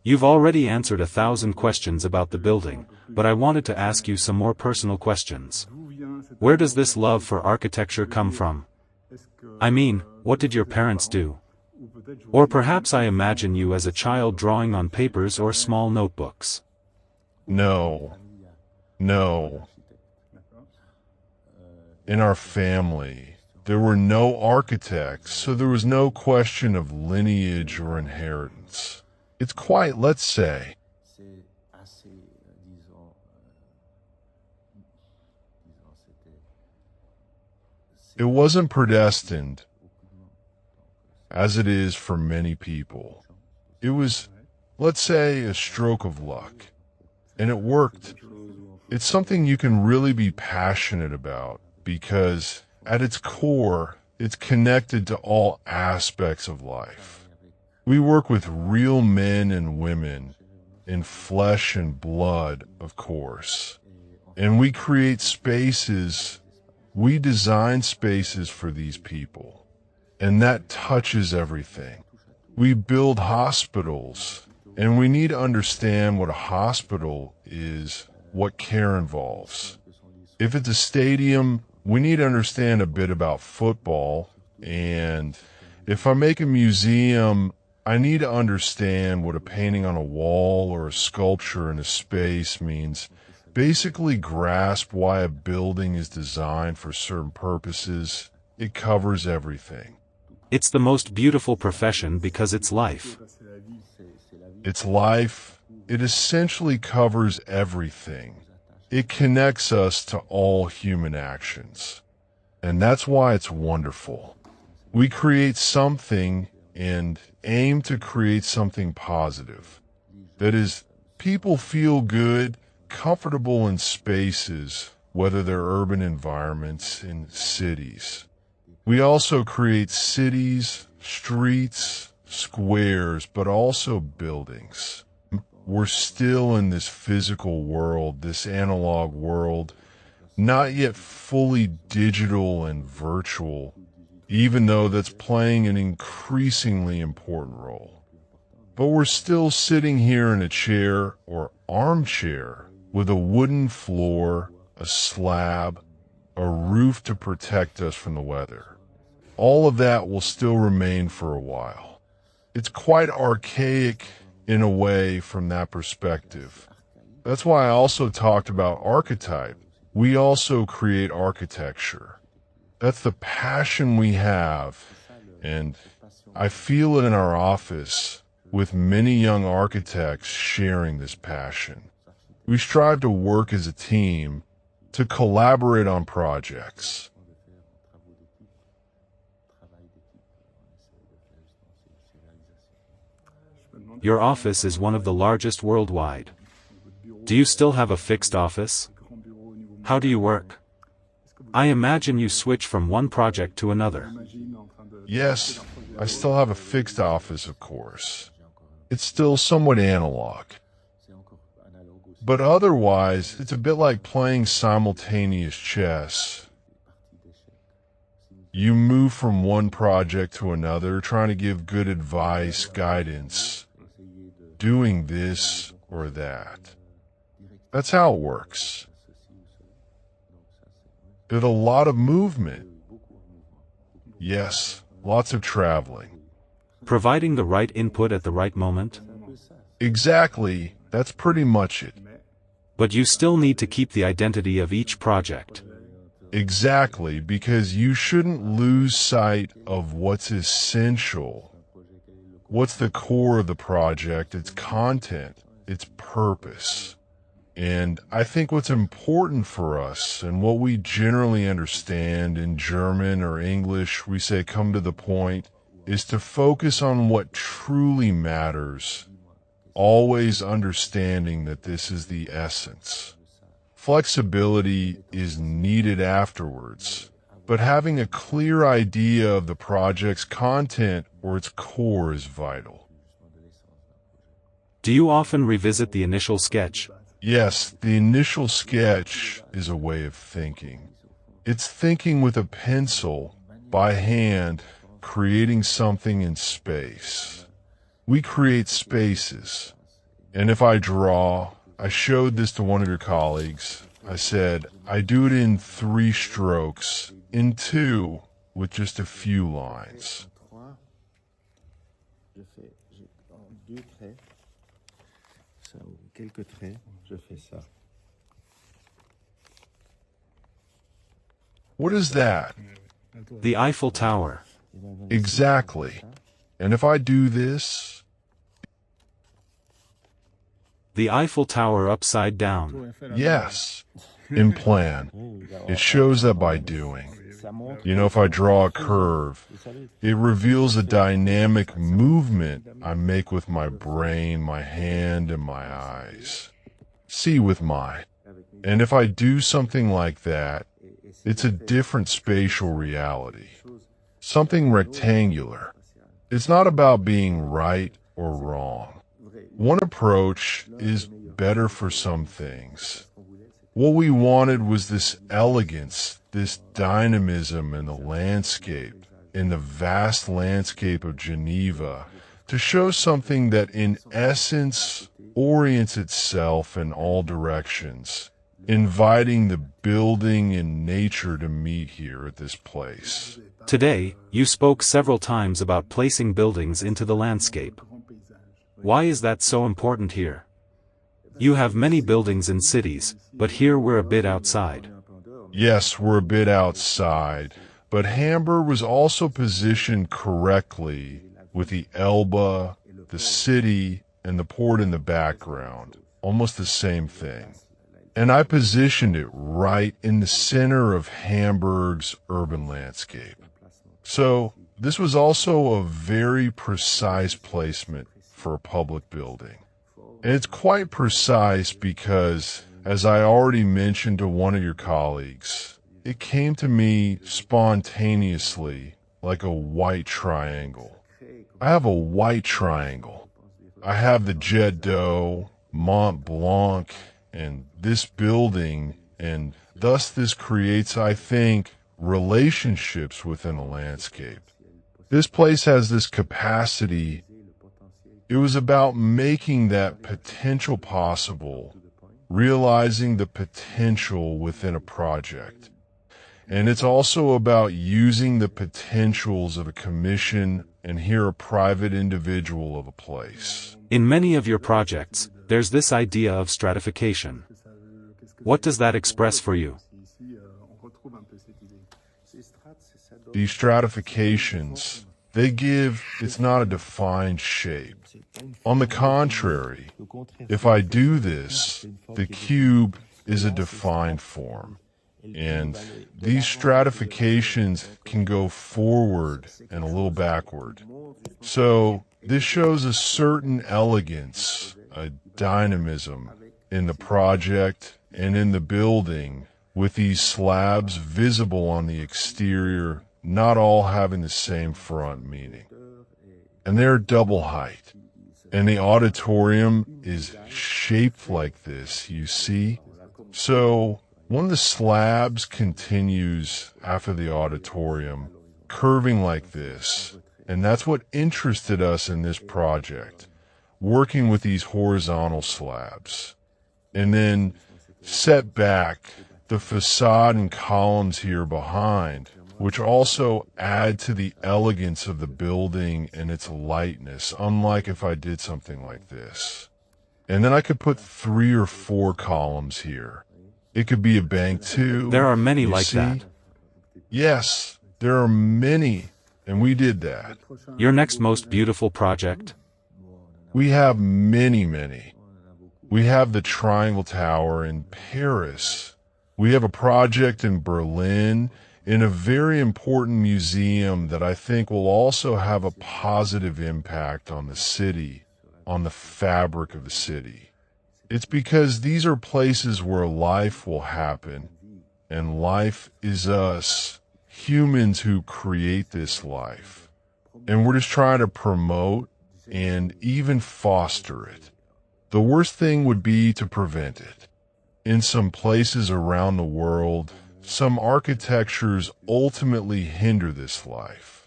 You've already answered 1,000 questions about the building, but I wanted to ask you some more personal questions. Where does this love for architecture come from? I mean, what did your parents do? Or perhaps I imagine you as a child drawing on papers or small notebooks. No. In our family, there were no architects, so there was no question of lineage or inheritance. It's quite, let's say, it wasn't predestined, as it is for many people. It was, let's say, a stroke of luck. And it worked. It's something you can really be passionate about because, at its core, it's connected to all aspects of life. We work with real men and women, in flesh and blood, of course. And we create spaces, we design spaces for these people. And that touches everything. We build hospitals, and we need to understand what a hospital is, what care involves. If it's a stadium, we need to understand a bit about football, and if I make a museum, I need to understand what a painting on a wall or a sculpture in a space means. Basically grasp why a building is designed for certain purposes. It covers everything. It's the most beautiful profession because it's life. It's life. It essentially covers everything. It connects us to all human actions. And that's why it's wonderful. We create something and aim to create something positive. That is, people feel good, comfortable in spaces, whether they're urban environments, in cities. We also create cities, streets, squares, but also buildings. We're still in this physical world, this analog world, not yet fully digital and virtual, even though that's playing an increasingly important role. But we're still sitting here in a chair or armchair with a wooden floor, a slab, a roof to protect us from the weather. All of that will still remain for a while. It's quite archaic in a way from that perspective. That's why I also talked about archetype. We also create architecture. That's the passion we have, and I feel it in our office with many young architects sharing this passion. We strive to work as a team, to collaborate on projects. Your office is one of the largest worldwide. Do you still have a fixed office? How do you work? I imagine you switch from one project to another. Yes, I still have a fixed office, of course. It's still somewhat analog. But otherwise, it's a bit like playing simultaneous chess. You move from one project to another, trying to give good advice, guidance, doing this or that. That's how it works. There's a lot of movement. Yes, lots of traveling. Providing the right input at the right moment? Exactly, that's pretty much it. But you still need to keep the identity of each project. Exactly, because you shouldn't lose sight of what's essential. What's the core of the project, its content, its purpose. And I think what's important for us, and what we generally understand in German or English, we say come to the point, is to focus on what truly matters, always understanding that this is the essence. Flexibility is needed afterwards, but having a clear idea of the project's content or its core is vital. Do you often revisit the initial sketch? Yes, the initial sketch is a way of thinking. It's thinking with a pencil, by hand, creating something in space. We create spaces. And if I draw, I showed this to one of your colleagues. I said, I do it in 3 strokes, in 2, with just a few lines. What is that? The Eiffel Tower. Exactly. And if I do this, The Eiffel Tower upside down. yes, in plan. It shows that by doing. You know, if I draw a curve, it reveals a dynamic movement I make with my brain, my hand, and my eyes. See with mine. And if I do something like that, it's a different spatial reality. Something rectangular. It's not about being right or wrong. One approach is better for some things. What we wanted was this elegance, this dynamism in the landscape, in the vast landscape of Geneva, to show something that in essence orients itself in all directions, inviting the building and nature to meet here at this place. Today, you spoke several times about placing buildings into the landscape. Why is that so important here? You have many buildings in cities, but here we're a bit outside. Yes, we're a bit outside, but Hamburg was also positioned correctly with the Elbe, the city, and the port in the background. Almost the same thing. And I positioned it right in the center of Hamburg's urban landscape. So, this was also a very precise placement for a public building. And it's quite precise because, as I already mentioned to one of your colleagues, it came to me spontaneously like a white triangle. I have a white triangle. I have the Jet d'Eau, Mont Blanc, and this building, and thus this creates, I think, relationships within a landscape. This place has this capacity. It was about making that potential possible, realizing the potential within a project. And it's also about using the potentials of a commission and here a private individual of a place. In many of your projects, there's this idea of stratification. What does that express for you? These stratifications, it's not a defined shape. On the contrary, if I do this, the cube is a defined form. And these stratifications can go forward and a little backward. So this shows a certain elegance, a dynamism in the project and in the building, with these slabs visible on the exterior, not all having the same front meaning. And they're double height. And the auditorium is shaped like this, you see? So one of the slabs continues after the auditorium, curving like this. And that's what interested us in this project, working with these horizontal slabs. And then set back, the facade and columns here behind, which also add to the elegance of the building and its lightness, unlike if I did something like this. And then I could put 3 or 4 columns here. It could be a bank too. There are many like that. Yes, there are many, and we did that. Your next most beautiful project? We have many. We have the Triangle Tower in Paris. We have a project in Berlin, in a very important museum that I think will also have a positive impact on the city, on the fabric of the city. It's because these are places where life will happen, and life is us, humans who create this life. And we're just trying to promote and even foster it. The worst thing would be to prevent it. In some places around the world, some architectures ultimately hinder this life.